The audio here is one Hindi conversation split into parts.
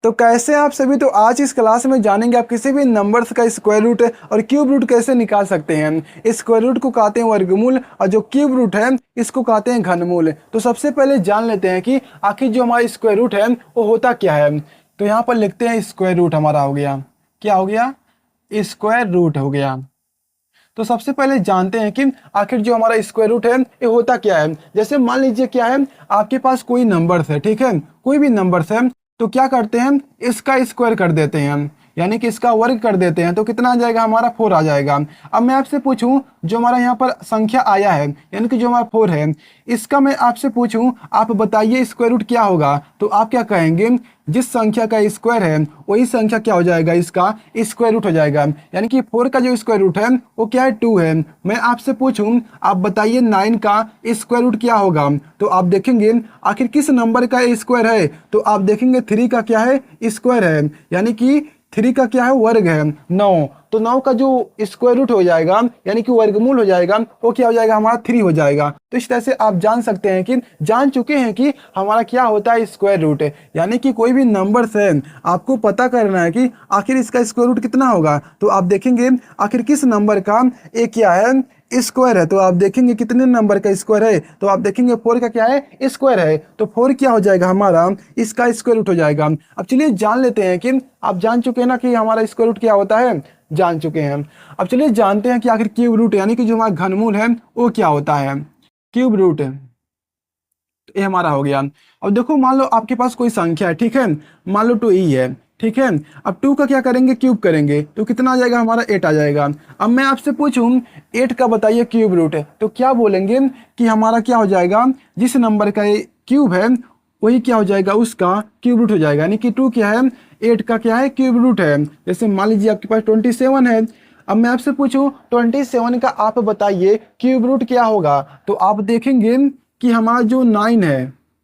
तो कैसे आप सभी, तो आज इस क्लास में जानेंगे आप किसी भी नंबर्स का स्क्वायर रूट और क्यूब रूट कैसे निकाल सकते हैं। स्क्वायर रूट को कहते हैं वर्गमूल और जो क्यूब रूट है इसको कहते हैं घनमूल। तो सबसे पहले जान लेते हैं कि आखिर जो हमारा स्क्वायर रूट है वो होता क्या है। तो यहाँ पर लिखते हैं स्क्वायर रूट हमारा हो गया, क्या हो गया, स्क्वायर रूट हो गया। तो सबसे पहले जानते हैं कि आखिर जो हमारा स्क्वायर रूट है ये होता क्या है। जैसे मान लीजिए क्या है, आपके पास कोई नंबर्स है, ठीक है, कोई भी नंबर्स है, तो क्या करते हैं इसका स्क्वायर कर देते हैं, यानी कि इसका वर्ग कर देते हैं। तो कितना आ जाएगा हमारा 4 आ जाएगा। अब मैं आपसे पूछूं जो हमारा यहाँ पर संख्या आया है यानी कि जो हमारा 4 है, इसका मैं आपसे पूछूं आप बताइए स्क्वायर रूट क्या होगा, तो आप क्या कहेंगे, जिस संख्या का स्क्वायर है वही संख्या क्या हो जाएगा, इसका स्क्वायर रूट हो जाएगा। यानी कि 4 का जो स्क्वायर रूट है वो क्या है, 2 है। मैं आपसे पूछूं आप बताइए 9 का स्क्वायर रूट क्या होगा, तो आप देखेंगे आखिर किस नंबर का स्क्वायर है, तो आप देखेंगे 3 का क्या है, स्क्वायर है, यानी कि 3 का क्या है, वर्ग है 9। तो 9 का जो स्क्वायर रूट हो जाएगा यानी कि वर्गमूल हो जाएगा वो क्या हो जाएगा, हमारा 3 हो जाएगा। तो इस तरह से आप जान सकते हैं कि जान चुके हैं कि हमारा क्या होता है स्क्वायर रूट है। यानी कि कोई भी नंबर्स है आपको पता करना है कि आखिर इसका स्क्वायर रूट कितना होगा। तो आप देखेंगे आखिर किस नंबर का एक क्या है, स्क्वायर है। तो आप देखेंगे कितने नंबर का स्क्वायर है, तो आप देखेंगे 4 का क्या है, स्क्वायर है। तो 4 क्या हो जाएगा हमारा, इसका स्क्वायर रूट हो जाएगा। अब चलिए जान लेते हैं कि आप जान चुके हैं ना कि हमारा स्क्वायर रूट क्या होता है, जान चुके हैं। अब चलिए जानते हैं कि आखिर क्यूब रूट यानी कि जो हमारा घनमूल है वो क्या होता है। क्यूब रूट ये हमारा हो गया। अब देखो मान लो आपके पास कोई संख्या है, ठीक है, मान लो 2e है, ठीक है। अब 2 का क्या करेंगे, क्यूब करेंगे, तो कितना आ जाएगा हमारा 8 आ जाएगा। अब मैं आपसे पूछूं 8 का बताइए क्यूब रूट है, तो क्या बोलेंगे कि हमारा क्या हो जाएगा, जिस नंबर का क्यूब है वही क्या हो जाएगा, उसका क्यूब रूट हो जाएगा। यानी कि 2 क्या है, 8 का क्या है, क्यूब रूट है। जैसे मान लीजिए आपके पास 27 है। अब मैं आपसे पूछूं 27 का आप बताइए क्यूब रूट क्या होगा, तो आप देखेंगे कि हमारा जो 9 है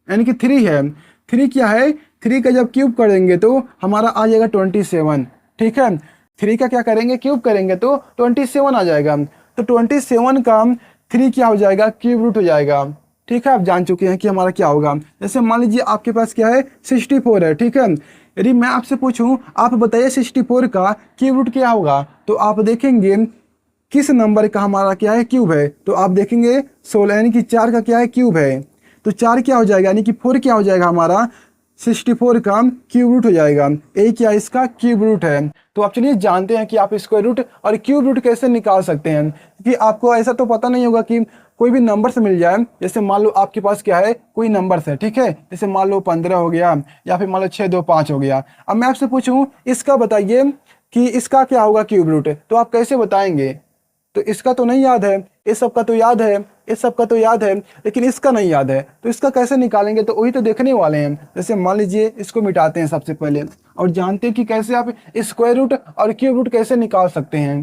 यानी कि 3 है, 3 क्या है, 3 का जब क्यूब करेंगे तो हमारा आ जाएगा 27, ठीक है। 3 का क्या करेंगे, क्यूब करेंगे तो 27 आ जाएगा। तो 27 का 3 क्या हो जाएगा, क्यूब रूट हो जाएगा, ठीक है। आप जान चुके हैं कि हमारा क्या होगा। जैसे मान लीजिए आपके पास क्या है, 64 है, ठीक है। यदि मैं आपसे पूछूं आप बताइए 64 का क्यूब रूट क्या होगा, तो आप देखेंगे किस नंबर का हमारा क्या है, क्यूब है, तो आप देखेंगे 16 यानी कि 4 का क्या है, क्यूब है। तो 4 क्या हो जाएगा, यानी कि 4 क्या हो जाएगा हमारा, 64 का क्यूब रूट हो जाएगा। ए क्या इसका क्यूब रूट है। तो आप चलिए जानते हैं कि आप स्क्वायर रूट और क्यूब रूट कैसे निकाल सकते हैं। क्योंकि आपको ऐसा तो पता नहीं होगा कि कोई भी नंबर से मिल जाए। जैसे मान लो आपके पास क्या है, कोई नंबर है, ठीक है, जैसे मान लो 15 हो गया या फिर मान लो 6 2 5 हो गया। अब मैं आपसे पूछूं इसका बताइए कि इसका क्या होगा क्यूब रूट, तो आप कैसे बताएंगे। तो इसका तो नहीं याद है, इस सब का तो याद है, इस सब का तो याद है, लेकिन इसका नहीं याद है, तो इसका कैसे निकालेंगे, तो वही तो देखने वाले हैं। जैसे मान लीजिए इसको मिटाते हैं सबसे पहले और जानते हैं कि कैसे आप स्क्वायर रूट और क्यूब रूट कैसे निकाल सकते हैं।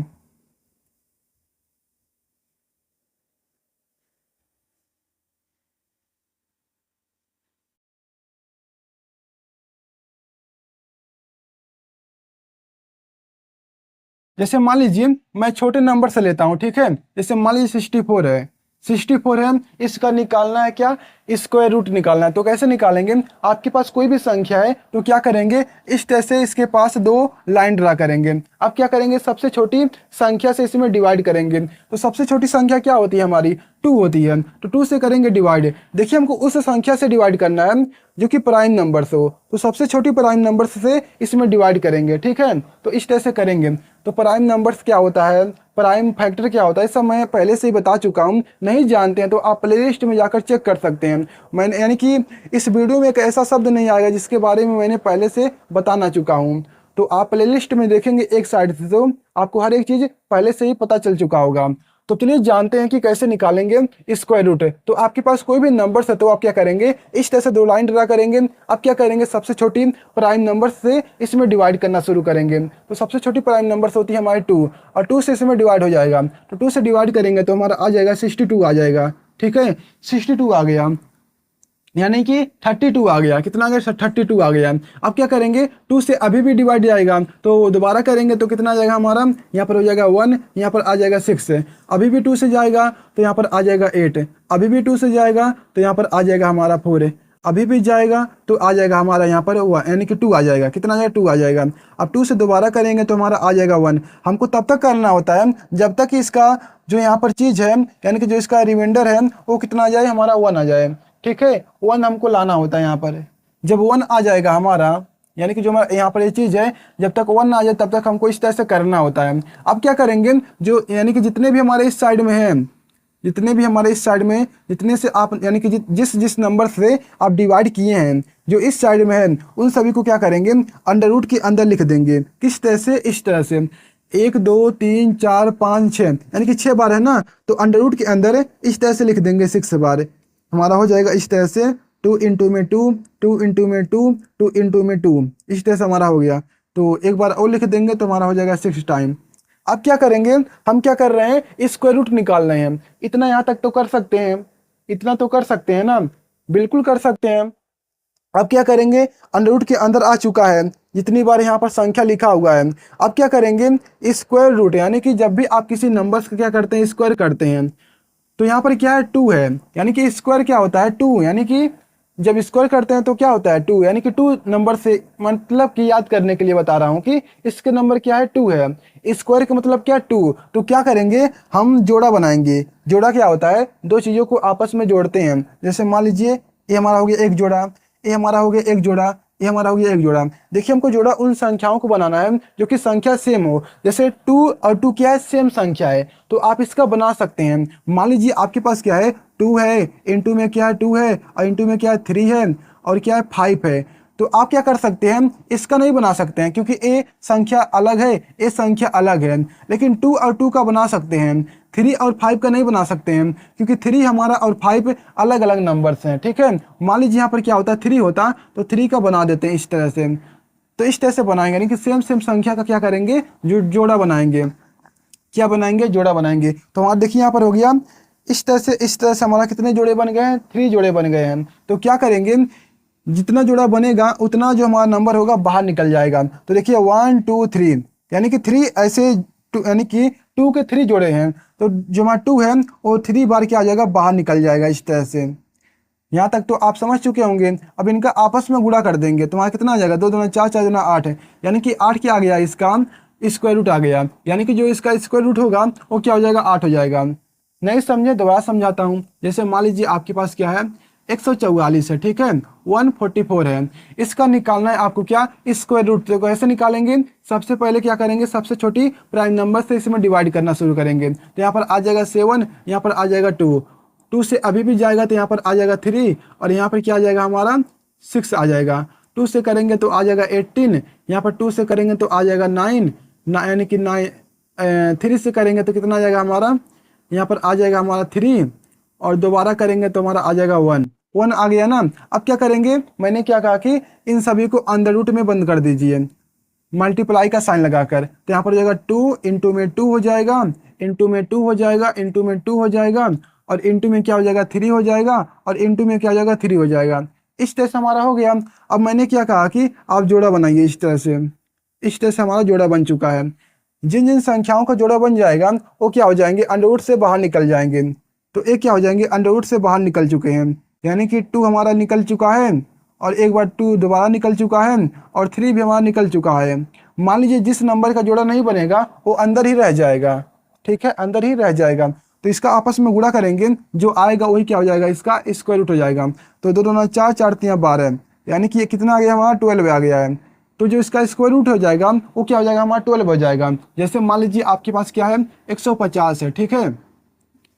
जैसे मान लीजिए मैं छोटे नंबर से लेता हूँ, ठीक है, जैसे मान लीजिए 64 है, 64 है, इसका निकालना है क्या, स्क्वायर रूट निकालना है। तो कैसे निकालेंगे, आपके पास कोई भी संख्या है तो क्या करेंगे, इस तरह से इसके पास 2 लाइन ड्रा करेंगे। अब क्या करेंगे, सबसे छोटी संख्या से इसमें डिवाइड करेंगे। तो सबसे छोटी संख्या क्या होती है हमारी, 2 होती है, तो 2 से करेंगे डिवाइड। देखिए हमको उस संख्या से डिवाइड करना है जो कि प्राइम नंबर से हो, तो सबसे छोटी प्राइम नंबर से इसमें डिवाइड करेंगे, ठीक है। तो इस तरह से करेंगे। तो प्राइम नंबर्स क्या होता है, प्राइम फैक्टर क्या होता है, सब मैं पहले से ही बता चुका हूँ। नहीं जानते हैं तो आप प्लेलिस्ट में जाकर चेक कर सकते हैं। मैंने यानी कि इस वीडियो में एक ऐसा शब्द नहीं आएगा जिसके बारे में मैंने पहले से बताना चुका हूँ। तो आप प्लेलिस्ट में देखेंगे एक साइड से तो आपको हर एक चीज़ पहले से ही पता चल चुका होगा। तो चलिए जानते हैं कि कैसे निकालेंगे स्क्वायर रूट। तो आपके पास कोई भी नंबर है तो आप क्या करेंगे, इस तरह से 2 लाइन ड्रा करेंगे। अब क्या करेंगे, सबसे छोटी प्राइम नंबर से इसमें डिवाइड करना शुरू करेंगे। तो सबसे छोटी प्राइम नंबर से होती है हमारी 2 और 2 से इसमें डिवाइड हो जाएगा। तो 2 से डिवाइड करेंगे तो हमारा आ जाएगा 62 आ जाएगा, ठीक है। 62 आ गया यानी कि 32 आ गया, कितना आ गया, 32 आ गया। अब क्या करेंगे, 2 से अभी भी डिवाइड जाएगा तो दोबारा करेंगे तो कितना आ जाएगा हमारा, यहाँ पर हो जाएगा 1, यहाँ पर आ जाएगा 6, अभी भी 2 से जाएगा तो यहाँ पर आ जाएगा 8, अभी भी 2 से जाएगा तो यहाँ पर आ जाएगा हमारा 4, अभी भी जाएगा तो आ जाएगा हमारा यहाँ पर हुआ, यानी कि 2 आ जाएगा। कितना आ जाएगा? 2 आ जाएगा। अब 2 से दोबारा करेंगे तो हमारा आ जाएगा 1। हमको तब तक करना होता है जब तक कि इसका जो यहाँ पर चीज़ है, यानी कि जो इसका रिमाइंडर है वो कितना आ जाए? हमारा 1 आ जाए। ठीक है, 1 हमको लाना होता है यहाँ पर। जब 1 आ जाएगा हमारा, यानी कि जो हमारा यहाँ पर ये चीज़ है, जब तक 1 आ जाए तब तक हमको इस तरह से करना होता है। अब क्या करेंगे, जो यानी कि जितने भी हमारे इस साइड में हैं, जितने भी हमारे इस साइड में जितने से आप यानी कि जिस जिस नंबर से आप डिवाइड किए हैं, जो इस साइड में है, उन सभी को क्या करेंगे? अंडर रूट के अंदर लिख देंगे। किस तरह से? इस तरह से 1 2 3 4 5 6, यानी कि 6 बार है ना, तो अंडर रूट के अंदर इस तरह से लिख देंगे 6 बार। हमारा हो जाएगा इस तरह से 2 इंटू में 2, 2 इंटू में 2, 2 इंटू में 2, इस तरह से हमारा हो गया। तो एक बार और लिख देंगे तो हमारा हो जाएगा 6 टाइम। अब क्या करेंगे, हम क्या कर रहे हैं? स्क्वायर रूट निकाल रहे हैं। इतना यहाँ तक तो कर सकते हैं, इतना तो कर सकते हैं ना, बिल्कुल कर सकते हैं। अब क्या करेंगे, अंडर रूट के अंदर आ चुका है, जितनी बार यहाँ पर संख्या लिखा हुआ है। अब क्या करेंगे, स्क्वायर रूट, यानी कि जब भी आप किसी नंबर्स का क्या करते हैं? स्क्वायर करते हैं, तो यहाँ पर क्या है? 2 है, यानी कि स्क्वायर क्या होता है? 2, यानी कि जब स्क्वायर करते हैं तो क्या होता है? 2, यानी कि 2 नंबर से, मतलब कि याद करने के लिए बता रहा हूँ कि इसके नंबर क्या है? 2 है। स्क्वायर का मतलब क्या? 2। तो क्या करेंगे, हम जोड़ा बनाएंगे। जोड़ा क्या होता है? दो चीज़ों को आपस में जोड़ते हैं। जैसे मान लीजिए ये हमारा हो गया एक जोड़ा, ये हमारा हो गया एक जोड़ा, ये हमारा हो गया एक जोड़ा। देखिए हमको जोड़ा उन संख्याओं को बनाना है जो कि संख्या सेम हो। जैसे 2 और 2 क्या है? सेम संख्या है, तो आप इसका बना सकते हैं। मान लीजिए आपके पास क्या है? 2 है, इंटू में क्या है? 2 है, और इंटू में क्या है? 3 है, और क्या है? 5 है। तो आप क्या कर सकते हैं? इसका नहीं बना सकते हैं क्योंकि ए संख्या अलग है, ए संख्या अलग है। लेकिन 2 और 2 का बना सकते हैं। 3 और 5 का नहीं बना सकते हैं क्योंकि 3 हमारा और 5 अलग अलग नंबर्स हैं। ठीक है, मान लीजिए यहाँ पर क्या होता है? 3 होता तो 3 का बना देते हैं इस तरह से। तो इस तरह से बनाएंगे, यानी कि सेम सेम संख्या का क्या करेंगे? जो जोड़ा बनाएंगे। क्या बनाएंगे? जोड़ा बनाएंगे। तो हमारा देखिए यहाँ पर हो गया इस तरह से हमारा कितने जोड़े बन गए हैं? 3 जोड़े बन गए हैं। तो क्या करेंगे, जितना जोड़ा बनेगा उतना जो हमारा नंबर होगा बाहर निकल जाएगा। तो देखिए 1 2 3, यानी कि 3 ऐसे यानी कि 2 के 3 जोड़े हैं, तो जो हमारा 2 है वो 3 बार क्या आ जाएगा? बाहर निकल जाएगा इस तरह से। यहाँ तक तो आप समझ चुके होंगे। अब इनका आपस में गुणा कर देंगे तो हमारा कितना आ जाएगा? 2 दूना 4, 4 दूना 8 है, यानी कि 8 क्या आ गया? इसका स्क्वायर रूट आ गया, यानी कि जो इसका स्क्वायर रूट होगा वो क्या हो जाएगा? 8 हो जाएगा। नहीं समझे? दोबारा समझाता हूँ। जैसे मान लीजिए आपके पास क्या है? 144 है, ठीक है, 144 है। इसका निकालना है आपको क्या? Square root. तो कैसे निकालेंगे? सबसे पहले क्या करेंगे? सबसे छोटी प्राइम नंबर से इसमें डिवाइड करना शुरू करेंगे। तो यहाँ पर आ जाएगा 7, यहाँ पर आ जाएगा 2, 2 से अभी भी जाएगा तो यहाँ पर आ जाएगा 3, और यहाँ पर क्या आ जाएगा? हमारा 6 आ जाएगा। 2 से करेंगे तो आ जाएगा 18, यहाँ पर 2 से करेंगे तो आ जाएगा 9, यानी कि 3 से करेंगे तो कितना आ जाएगा हमारा? यहाँ पर आ जाएगा हमारा 3, और दोबारा करेंगे तो हमारा आ जाएगा 1 आ गया ना। अब क्या करेंगे? मैंने क्या कहा कि इन सभी को अंडर रूट में बंद कर दीजिए, मल्टीप्लाई का साइन लगाकर। तो यहाँ पर हो जाएगा 2 इंटू में 2 हो जाएगा, इंटू में 2 हो जाएगा, इंटू में 2 हो जाएगा, और इंटू में क्या हो जाएगा? 3 हो जाएगा, और इंटू में क्या हो जाएगा? 3 हो जाएगा। इस तरह से हमारा हो गया। अब मैंने क्या कहा कि आप जोड़ा बनाइए इस तरह से। इस तरह से हमारा जोड़ा बन चुका है। जिन जिन संख्याओं का जोड़ा बन जाएगा वो क्या हो जाएंगे? अंडर रूट से बाहर निकल जाएंगे। तो एक क्या हो जाएंगे? अंडर रूट से बाहर निकल चुके हैं, यानी कि 2 हमारा निकल चुका है, और एक बार 2 दोबारा निकल चुका है, और 3 भी हमारा निकल चुका है। मान लीजिए जिस नंबर का जोड़ा नहीं बनेगा वो अंदर ही रह जाएगा। ठीक है, अंदर ही रह जाएगा। तो इसका आपस में गुणा करेंगे, जो आएगा वही क्या हो जाएगा? इसका स्क्वायर रूट हो जाएगा। तो 2 दूना 4, 4 तिया 12, यानी कि ये कितना आ गया? हमारा 12 आ गया है। तो जो इसका स्क्वायर रूट हो जाएगा वो क्या हो जाएगा? हमारा 12 हो जाएगा। जैसे मान लीजिए आपके पास क्या है? 150 है, ठीक है,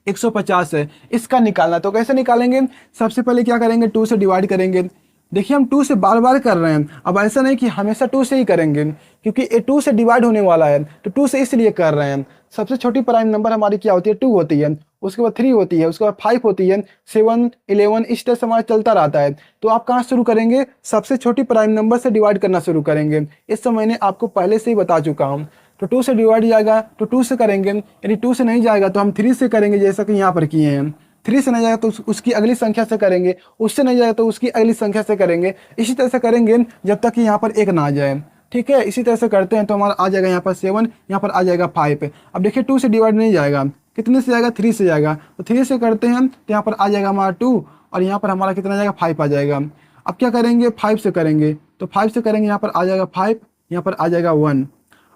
150 है, इसका निकालना। तो कैसे निकालेंगे? सबसे पहले क्या करेंगे? 2 से डिवाइड करेंगे। देखिए हम 2 से बार बार कर रहे हैं। अब ऐसा नहीं कि हमेशा 2 से ही करेंगे, क्योंकि ये 2 से डिवाइड होने वाला है, तो 2 से इसलिए कर रहे हैं। सबसे छोटी प्राइम नंबर हमारी क्या होती है? 2 होती है, उसके बाद 3 होती है, उसके बाद 5 होती है, 7 11, इस तरह से हमारा चलता रहता है। तो आप कहाँ शुरू करेंगे? सबसे छोटी प्राइम नंबर से डिवाइड करना शुरू करेंगे। इस समय मैंने आपको पहले से ही बता चुका हूँ। तो 2 से डिवाइड जाएगा तो 2 से करेंगे, यदि 2 से नहीं जाएगा तो हम 3 से करेंगे, जैसा कि यहाँ पर किए हैं। 3 से नहीं जाएगा तो उसकी अगली संख्या से करेंगे, उससे नहीं जाएगा तो उसकी अगली संख्या से करेंगे। इसी तरह से करेंगे जब तक कि यहाँ पर 1 ना आ जाए। ठीक है, इसी तरह से करते हैं तो हमारा आ जाएगा यहाँ पर 7, यहाँ पर आ जाएगा 5। अब देखिए 2 से डिवाइड नहीं जाएगा, कितने से जाएगा? 3 से जाएगा। तो 3 से करते हैं तो यहाँ पर आ जाएगा हमारा 2, और यहाँ पर हमारा कितना आ जाएगा 5 आ जाएगा। अब क्या करेंगे 5 से करेंगे, तो 5 से करेंगे यहाँ पर आ जाएगा 5, यहाँ पर आ जाएगा 1।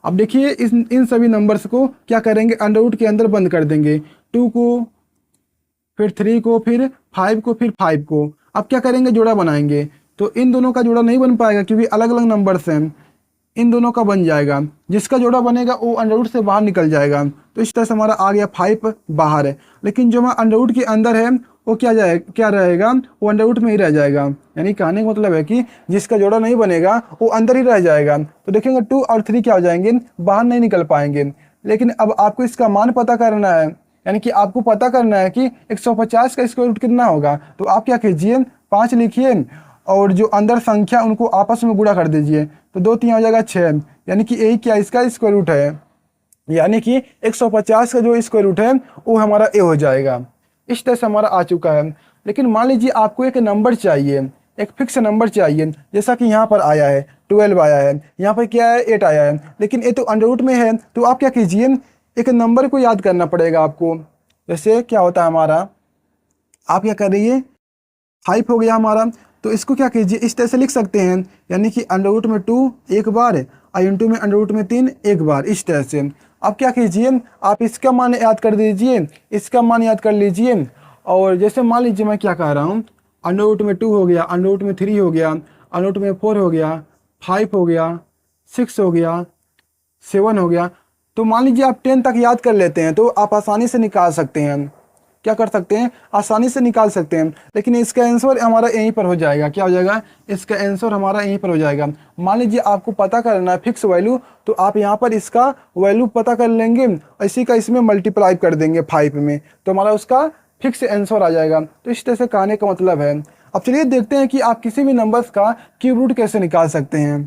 अब देखिए इन सभी नंबर्स को क्या करेंगे अंडर रूट के अंदर बंद कर देंगे, 2 को, फिर 3 को, फिर 5 को, फिर 5 को। अब क्या करेंगे जोड़ा बनाएंगे, तो इन दोनों का जोड़ा नहीं बन पाएगा क्योंकि अलग अलग नंबर्स हैं। इन दोनों का बन जाएगा, जिसका जोड़ा बनेगा वो अंडर रूट से बाहर निकल जाएगा। तो इस तरह से हमारा आ गया 5 बाहर है, लेकिन जो हमारा अंडर रूट के अंदर है वो क्या रहेगा, वो अंडर रूट में ही रह जाएगा। यानी कहने का मतलब है कि जिसका जोड़ा नहीं बनेगा वो अंदर ही रह जाएगा। तो देखेंगे 2 और 3 क्या हो जाएंगे, बाहर नहीं निकल पाएंगे। लेकिन अब आपको इसका मान पता करना है, यानी कि आपको पता करना है कि 150 का स्क्वायर रूट कितना होगा। तो आप क्या कीजिए 5 लिखिए और जो अंदर संख्या उनको आपस में गुणा कर दीजिए, तो 2 3 हो जाएगा 6, यानी कि यही क्या इसका स्क्वायर रूट है। यानी कि 150 का जो स्क्वायर रूट है वो हमारा ए हो जाएगा। इस तरह से हमारा आ चुका है। लेकिन मान लीजिए आपको एक नंबर चाहिए, एक फिक्स नंबर चाहिए, जैसा कि यहाँ पर आया है 12 आया है, यहाँ पर क्या है 8 आया है, लेकिन ये तो अंडर रूट में है। तो आप क्या कीजिए एक नंबर को याद करना पड़ेगा आपको। जैसे क्या होता है हमारा, आप क्या कर रही है 5 हो गया हमारा, तो इसको क्या कीजिए इस तरह से लिख सकते हैं, यानी कि अंडर रूट में 2 एक बार और इंटू में अंडर रूट में 3 एक बार, इस तरह से। अब क्या कीजिए आप इसका मान याद कर दीजिए, इसका मान याद कर लीजिए। और जैसे मान लीजिए मैं क्या कह रहा हूँ, अंडर रूट में 2 हो गया, अंडर रूट में 3 हो गया, अंडर रूट में 4 हो गया, 5 हो गया, 6 हो गया, 7 हो गया। तो मान लीजिए आप 10 तक याद कर लेते हैं, तो आप आसानी से निकाल सकते हैं। क्या कर सकते हैं, आसानी से निकाल सकते हैं। लेकिन इसका आंसर हमारा यहीं पर हो जाएगा, क्या हो जाएगा, इसका आंसर हमारा यहीं पर हो जाएगा। मान लीजिए आपको पता करना है फिक्स वैल्यू, तो आप यहाँ पर इसका वैल्यू पता कर लेंगे, इसी का इसमें मल्टीप्लाई कर देंगे 5 में, तो हमारा उसका फिक्स आंसर आ जाएगा। तो इस तरह से कहने का मतलब है। अब चलिए देखते हैं कि आप किसी भी नंबर्स का क्यूब रूट कैसे निकाल सकते हैं।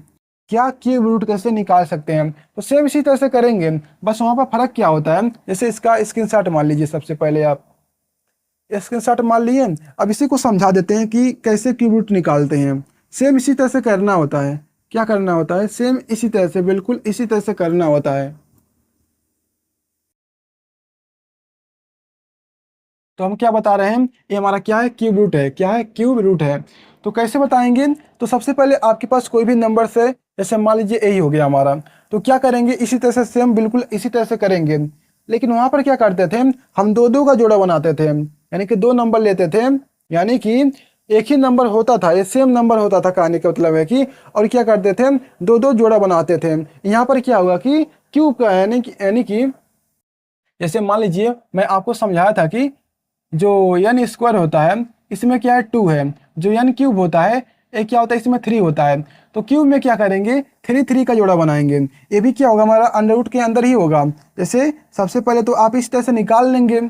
क्या क्यूब रूट कैसे निकाल सकते हैं, तो सेम इसी तरह से करेंगे, बस वहाँ पर फर्क क्या होता है। जैसे इसका स्क्रीनशॉट मान लीजिए, सबसे पहले आप स्क्रीनशॉट मान लिए। अब इसी को समझा देते हैं कि कैसे क्यूब रूट निकालते हैं। सेम इसी तरह से करना होता है। क्या करना होता है, सेम इसी तरह से, बिल्कुल इसी तरह से करना होता है। तो हम क्या बता रहे हैं, ये हमारा क्या है, क्यूब रूट है। क्या है, क्यूब रूट है। तो कैसे बताएंगे, तो सबसे पहले आपके पास कोई भी नंबर से, जैसे मान लीजिए यही हो गया हमारा, तो क्या करेंगे इसी तरह से, सेम बिल्कुल इसी तरह से करेंगे। लेकिन वहां पर क्या करते थे, हम दो दो का जोड़ा बनाते थे, यानी कि 2 नंबर लेते थे, यानी कि एक ही नंबर होता था, ये सेम नंबर होता था, कहने का मतलब है कि, और क्या करते थे 2 2 जोड़ा बनाते थे। यहाँ पर क्या होगा कि क्यूब का, यानी कि जैसे मान लीजिए मैं आपको समझाया था कि जो n स्क्वायर होता है इसमें क्या है 2 है, जो n क्यूब होता है एक क्या होता है इसमें 3 होता है। तो क्यूब में क्या करेंगे 3 3 का जोड़ा बनाएंगे, ये भी क्या होगा हमारा अंडर रूट के अंदर ही होगा। जैसे सबसे पहले तो आप इस तरह से निकाल लेंगे,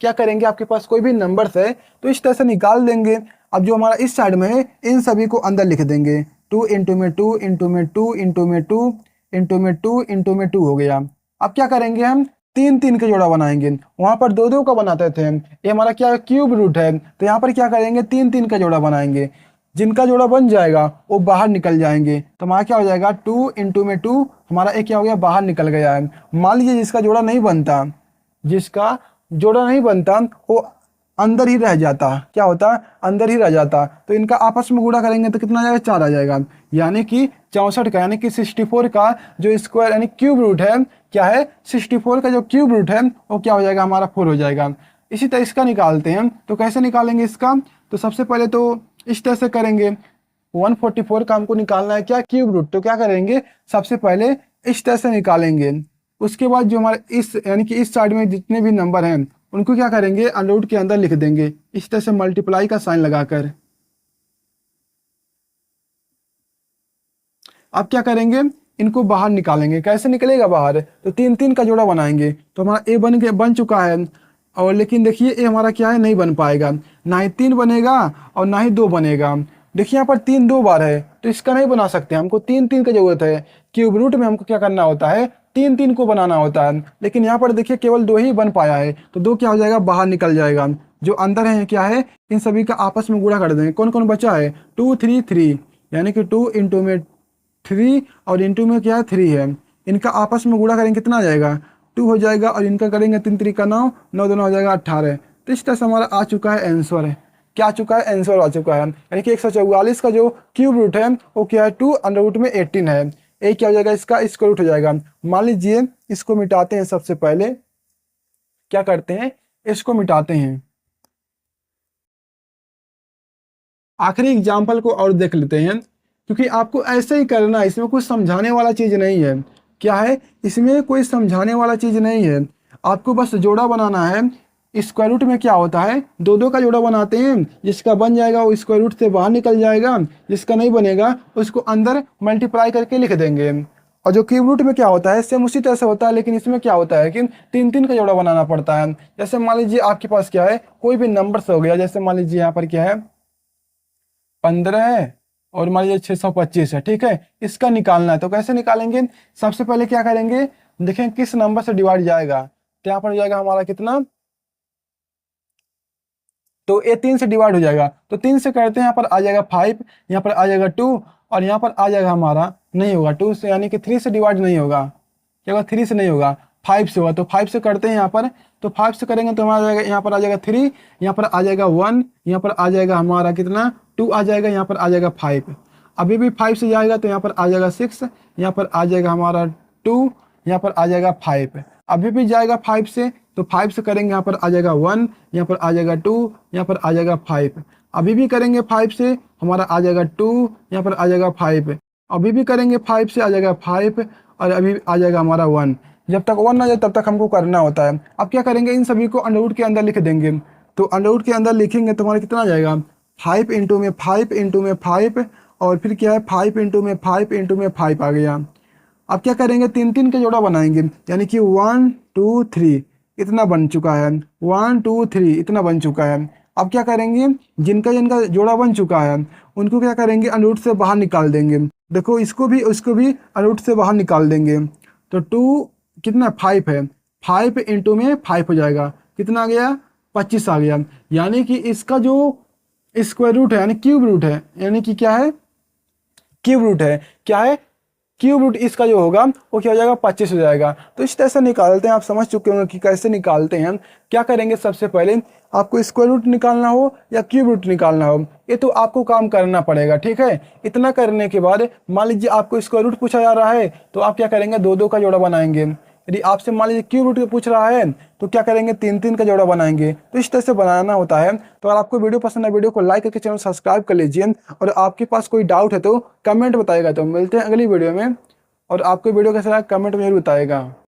क्या करेंगे आपके पास कोई भी नंबर्स है तो इस तरह से निकाल देंगे। अब जो हमारा इस साइड में है इन सभी को अंदर लिख देंगे, 2 इंटू में 2 इंटू में 2 इंटू में 2 इंटू में 2 इंटू में 2 हो गया। अब क्या करेंगे हम 3 3 का जोड़ा बनाएंगे, वहां पर 2 2 का बनाते थे, ये हमारा क्या क्यूब रूट है, तो यहाँ पर क्या करेंगे 3 3 का जोड़ा बनाएंगे। जिनका जोड़ा बन जाएगा वो बाहर निकल जाएंगे, तो हमारा क्या हो जाएगा 2 इंटू में 2, हमारा एक क्या हो गया बाहर निकल गया है। मान लीजिए जिसका जोड़ा नहीं बनता, जिसका जोड़ा नहीं बनता वो अंदर ही रह जाता, क्या होता अंदर ही रह जाता, तो इनका आपस में गुणा करेंगे तो कितना आ जाएगा 4 आ जाएगा। यानी कि 64 का, यानी कि 64 का जो स्क्वायर यानी क्यूब रूट है क्या है, 64 का जो क्यूब रूट है वो क्या हो जाएगा हमारा 4 हो जाएगा। इसी तरह इसका निकालते हैं, तो कैसे निकालेंगे इसका, तो सबसे पहले तो इस तरह से करेंगे, 144 का हमको निकालना है क्या क्यूब रूट, तो क्या करेंगे सबसे पहले इस तरह से निकालेंगे। उसके बाद जो हमारे इस यानी कि इस साइड में जितने भी नंबर हैं उनको क्या करेंगे अंडर रूट के अंदर लिख देंगे, इस तरह से मल्टीप्लाई का साइन लगाकर। अब क्या करेंगे इनको बाहर निकालेंगे, कैसे निकलेगा बाहर, तो 3 3 का जोड़ा बनाएंगे, तो हमारा ए बन चुका है। और लेकिन देखिए ए हमारा क्या है नहीं बन पाएगा, ना ही 3 बनेगा और ना ही 2 बनेगा। देखिए यहाँ पर 3 2 बार है तो इसका नहीं बना सकते, हमको 3 3 की जरूरत है। क्यूब रूट में हमको क्या करना होता है 3 3 को बनाना होता है, लेकिन यहाँ पर देखिए केवल 2 ही बन पाया है, तो 2 क्या हो जाएगा बाहर निकल जाएगा। जो अंदर है क्या है इन सभी का आपस में गुणा कर देंगे। कौन कौन बचा है 2 3 3, यानी कि 2 इंटू में 3 और इंटू में क्या है 3 है, इनका आपस में गुणा करेंगे कितना आ जाएगा 2 हो जाएगा, और इनका करेंगे 3 3 का 9 9 दोनों हो जाएगा 18। तो इस तरह से हमारा आ चुका है आंसर है। क्या आ चुका है, आंसर आ चुका है। यानी कि 144 का जो क्यूब रूट है वो क्या है, 2 अंडर रूट में 18 है। एक क्या हो जाएगा, इसका स्क्वायर रूट हो जाएगा। मान लीजिए इसको मिटाते हैं, सबसे पहले क्या करते हैं, इसको मिटाते हैं। आखिरी एग्जाम्पल को और देख लेते हैं, क्योंकि आपको ऐसे ही करना है, इसमें कुछ समझाने वाला चीज़ नहीं है। क्या है, इसमें कोई समझाने वाला चीज़ नहीं है, आपको बस जोड़ा बनाना है। स्क्वायर रूट में क्या होता है, दो दो का जोड़ा बनाते हैं, जिसका बन जाएगा वो स्क्वायर रूट से बाहर निकल जाएगा, जिसका नहीं बनेगा उसको अंदर मल्टीप्लाई करके लिख देंगे। और जो क्यूब रूट में क्या होता है, सेम उसी तरह से होता है, लेकिन इसमें क्या होता है कि तीन तीन का जोड़ा बनाना पड़ता है। जैसे मान लीजिए आपके पास क्या है, कोई भी नंबर हो गया, जैसे मान लीजिए यहाँ पर क्या है 15 है और मान लीजिए 625 है, ठीक है। इसका निकालना है, तो कैसे निकालेंगे, सबसे पहले क्या करेंगे, देखें किस नंबर से डिवाइड जाएगा। तो यहाँ पर हो जाएगा हमारा कितना, तो ये 3 से डिवाइड हो जाएगा, तो 3 से करते हैं, यहाँ पर आ जाएगा 5, यहाँ पर आ जाएगा 2 और यहाँ पर आ जाएगा हमारा, नहीं होगा 2 से, यानी कि 3 से डिवाइड नहीं होगा। क्या होगा, 3 से नहीं होगा, 5 से होगा। तो 5 से करते हैं यहाँ पर, तो 5 से करेंगे तो हमारा जाएगा, यहाँ पर आ जाएगा 3, यहाँ पर आ जाएगा 1, यहाँ पर आ जाएगा हमारा कितना 2 आ जाएगा, यहाँ पर आ जाएगा 5। अभी भी 5 से जाएगा तो यहाँ पर आ जाएगा 6, यहाँ पर आ जाएगा हमारा 2, यहाँ पर आ जाएगा 5। अभी भी जाएगा 5 से, तो 5 से करेंगे, यहाँ पर आ जाएगा 1, यहाँ पर आ जाएगा 2, यहाँ पर आ जाएगा 5। अभी भी करेंगे 5 से, हमारा आ जाएगा 2, यहाँ पर आ जाएगा 5। अभी भी करेंगे 5 से, आ जाएगा 5 और अभी आ जाएगा हमारा 1। जब तक 1 ना जाए तब तक हमको करना होता है। अब क्या करेंगे, इन सभी को अंडरवुड के अंदर लिख देंगे। तो अंडरवुड के अंदर लिखेंगे तो हमारा कितना आ जाएगा, 5 इंटू में 5 इंटू में 5 और फिर क्या है 5 इंटू में 5 इंटू में 5 आ गया। अब क्या करेंगे, तीन तीन का जोड़ा बनाएंगे, यानी कि 1 2 3 इतना बन चुका है, 1 2 3 इतना बन चुका है। अब क्या करेंगे, जिनका जिनका जोड़ा बन चुका है उनको क्या करेंगे, अंडरवुड से बाहर निकाल देंगे। देखो इसको भी उसको भी अंडरवुड से बाहर निकाल देंगे। तो 2 कितना 5 है, 5 इंटू में 5 हो जाएगा, कितना आ गया 25 आ गया। यानी कि इसका जो स्क्वायर रूट है, यानी क्यूब रूट है, यानी कि क्या है, क्यूब रूट है, क्या है क्यूब रूट, इसका जो होगा वो क्या हो जाएगा 25 हो जाएगा। तो इस तरह से निकालते हैं, आप समझ चुके होंगे कि कैसे निकालते हैं। क्या करेंगे, सबसे पहले आपको स्क्वायर रूट निकालना हो या क्यूब रूट निकालना हो, ये तो आपको काम करना पड़ेगा, ठीक है। इतना करने के बाद मान लीजिए आपको स्क्वायर रूट पूछा जा रहा है, तो आप क्या करेंगे, दो दो का जोड़ा बनाएंगे। यदि आपसे मान लीजिए क्यूब रूट पूछ रहा है तो क्या करेंगे, तीन तीन का जोड़ा बनाएंगे। तो इस तरह से बनाना होता है। तो अगर आपको वीडियो पसंद है, वीडियो को लाइक करके चैनल सब्सक्राइब कर लीजिए, और आपके पास कोई डाउट है तो कमेंट बताइएगा। तो मिलते हैं अगली वीडियो में, और आपको वीडियो कैसा लगा कमेंट में जरूर बताइएगा।